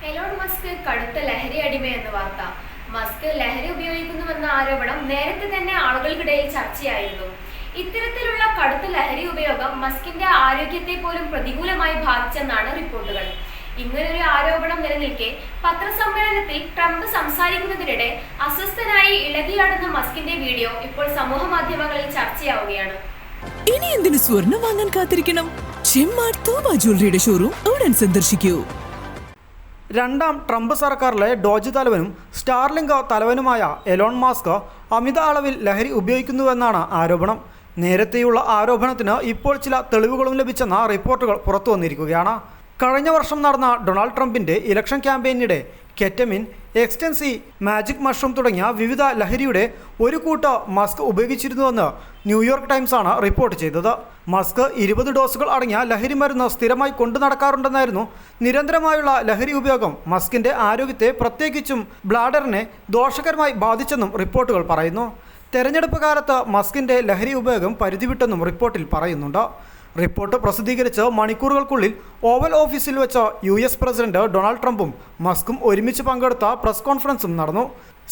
Elon Musk കടുത്ത ലഹരി അടിമയെന്ന വാർത്ത. മസ്ക് ലഹരി ഉപയോഗിക്കുന്നുവെന്ന ആരോപണം നേരത്തെ തന്നെ ആളുകൾക്കിടയിൽ ചർച്ചയായിരുന്നു. ഇത്തരത്തിലുള്ള കടുത്ത ലഹരി ഉപയോഗം മസ്കിന്റെ ആരോഗ്യത്തെ പോലും പ്രതികൂലമായി ബാധിച്ചെന്നാണ് റിപ്പോർട്ടുകൾ. ഇങ്ങനൊരു ആരോപണം നിലനിൽക്കെ പത്രസമ്മേളനത്തിൽ ട്രംപ് സംസാരിക്കുന്നതിനിടെ അസ്വസ്ഥനായി ഇളകിയാടുന്ന മസ്കിന്റെ വീഡിയോ ഇപ്പോൾ സമൂഹ മാധ്യമങ്ങളിൽ ചർച്ചയാവുകയാണ്. ഇനി എന്തിനു സ്വർണം വാങ്ങാൻ കാത്തിരിക്കണം? ചെമ്മാട് തൂബ ജ്വല്ലറിയുടെ ഷോറൂം ഉടൻ സന്ദർശിക്കൂ. രണ്ടാം ട്രംപ് സർക്കാരിലെ ഡോജ് തലവനും സ്റ്റാർലിങ്ക് തലവനുമായ എലോൺ മസ്ക് അമിത അളവിൽ ലഹരി ഉപയോഗിക്കുന്നുവെന്നാണ് ആരോപണം. നേരത്തെയുള്ള ആരോപണത്തിന് ഇപ്പോൾ ചില തെളിവുകളും ലഭിച്ചെന്ന റിപ്പോർട്ടുകൾ പുറത്തു വന്നിരിക്കുകയാണ്. കഴിഞ്ഞ വർഷം നടന്ന ഡൊണാൾഡ് ട്രംപിൻ്റെ ഇലക്ഷൻ ക്യാമ്പയിനിടെ കെറ്റമിൻ, എക്സ്റ്റൻസി, മാജിക് മഷ്റൂം തുടങ്ങിയ വിവിധ ലഹരിയുടെ ഒരു കൂട്ട് മസ്ക് ഉപയോഗിച്ചിരുന്നുവെന്ന് ന്യൂയോർക്ക് ടൈംസാണ് റിപ്പോർട്ട് ചെയ്തത്. മസ്ക് 20 ഡോസുകൾ അടങ്ങിയ ലഹരി മരുന്ന് സ്ഥിരമായി കൊണ്ടു നടക്കാറുണ്ടെന്നായിരുന്നു. നിരന്തരമായുള്ള ലഹരി ഉപയോഗം മസ്കിൻ്റെ ആരോഗ്യത്തെ, പ്രത്യേകിച്ചും ബ്ലാഡറിനെ ദോഷകരമായി ബാധിച്ചെന്നും റിപ്പോർട്ടുകൾ പറയുന്നു. തെരഞ്ഞെടുപ്പ് കാലത്ത് മസ്കിൻ്റെ ലഹരി ഉപയോഗം പരിധിവിട്ടെന്നും റിപ്പോർട്ടിൽ പറയുന്നുണ്ട്. റിപ്പോർട്ട് പ്രസിദ്ധീകരിച്ച് മണിക്കൂറുകൾക്കുള്ളിൽ ഓവൽ ഓഫീസിൽ വെച്ച് US പ്രസിഡന്റ് ഡൊണാൾഡ് ട്രംപും മസ്കും ഒരുമിച്ച് പങ്കെടുത്ത പ്രസ് കോൺഫറൻസും നടന്നു.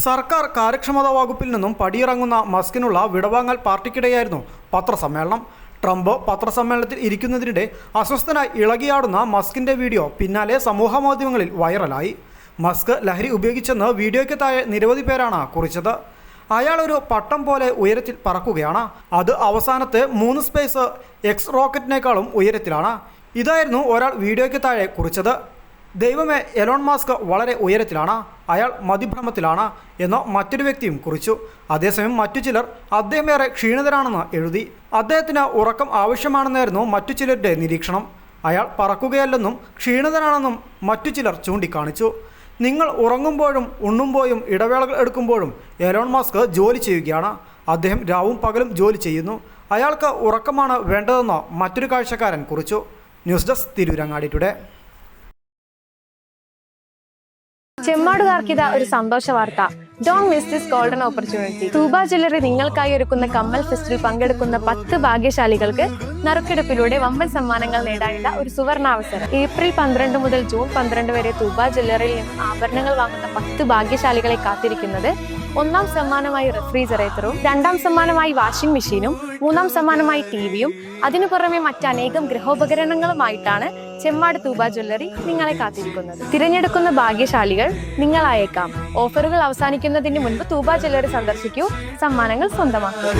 സർക്കാർ കാര്യക്ഷമതാ വകുപ്പിൽ നിന്നും പടിയിറങ്ങുന്ന മസ്കിനുള്ള വിടവാങ്ങൽ പാർട്ടിക്കിടെയായിരുന്നു പത്രസമ്മേളനം. ട്രംപ് പത്രസമ്മേളനത്തിൽ ഇരിക്കുന്നതിനിടെ അസ്വസ്ഥനായി ഇളകിയാടുന്ന മസ്കിൻ്റെ വീഡിയോ പിന്നാലെ സമൂഹ മാധ്യമങ്ങളിൽ വൈറലായി. മസ്ക് ലഹരി ഉപയോഗിച്ചെന്ന് വീഡിയോയ്ക്ക് താഴെ നിരവധി പേരാണ് കുറിച്ചത്. അയാൾ ഒരു പട്ടം പോലെ ഉയരത്തിൽ പറക്കുകയാണ്. അത് അവസാനത്തെ 3 സ്പേസ് എക്സ് റോക്കറ്റിനേക്കാളും ഉയരത്തിലാണ്. ഇതായിരുന്നു ഒരാൾ വീഡിയോയ്ക്ക് താഴെ കുറിച്ചത്. ദൈവമേ, എലോൺ മസ്ക് വളരെ ഉയരത്തിലാണ്, അയാൾ മതിഭ്രമത്തിലാണ് എന്ന് മറ്റൊരു വ്യക്തിയും കുറിച്ചു. അതേസമയം മറ്റു ചിലർ അദ്ദേഹം ഏറെ ക്ഷീണിതരാണെന്ന് എഴുതി. അദ്ദേഹത്തിന് ഉറക്കം ആവശ്യമാണെന്നായിരുന്നു മറ്റു ചിലരുടെ നിരീക്ഷണം. അയാൾ പറക്കുകയല്ലെന്നും ക്ഷീണിതനാണെന്നും മറ്റു ചിലർ ചൂണ്ടിക്കാണിച്ചു. നിങ്ങൾ ഉറങ്ങുമ്പോഴും ഉണ്ണുമ്പോഴും ഇടവേളകൾ എടുക്കുമ്പോഴും എലോൺ മസ്ക് ജോലി ചെയ്യുകയാണ്. അദ്ദേഹം രാവും പകലും ജോലി ചെയ്യുന്നു. അയാൾക്ക് ഉറക്കമാണ് വേണ്ടതെന്ന് മറ്റൊരു കാഴ്ചക്കാരൻ കുറിച്ചു. News desk Tirurangadi today. ചെമ്മാടുകാർക്കിത ഒരു സന്തോഷ വാർത്ത. Don't miss this golden opportunity. തൂബ ജ്വല്ലറി നിങ്ങൾക്കായി ഒരുക്കുന്ന കമ്മൽ ഫെസ്റ്റിൽ പങ്കെടുക്കുന്ന 10 ഭാഗ്യശാലികൾക്ക് നറുക്കെടുപ്പിലൂടെ വമ്പൻ സമ്മാനങ്ങൾ നേടാനുള്ള ഒരു സുവർണാവസരം. ഏപ്രിൽ 12 മുതൽ ജൂൺ 12 വരെ തൂബ ജ്വല്ലറിയിൽ നിന്നും ആഭരണങ്ങൾ വാങ്ങുന്ന 10 ഭാഗ്യശാലികളെ കാത്തിരിക്കുന്നത് 1ാം സമ്മാനമായി റെഫ്രിജറേറ്ററും, 2ാം സമ്മാനമായി വാഷിംഗ് മെഷീനും, 3ാം സമ്മാനമായി ടിവിയും, അതിനു പുറമെ മറ്റനേകം ഗൃഹോപകരണങ്ങളുമായിട്ടാണ് ചെമ്മാട് തൂബ ജ്വല്ലറി നിങ്ങളെ കാത്തിരിക്കുന്നത്. തിരഞ്ഞെടുക്കുന്ന ഭാഗ്യശാലികൾ നിങ്ങളായേക്കാം. ഓഫറുകൾ അവസാനിക്കുന്നതിന് മുൻപ് തൂബ ജ്വല്ലറി സന്ദർശിക്കൂ, സമ്മാനങ്ങൾ സ്വന്തമാക്കൂ.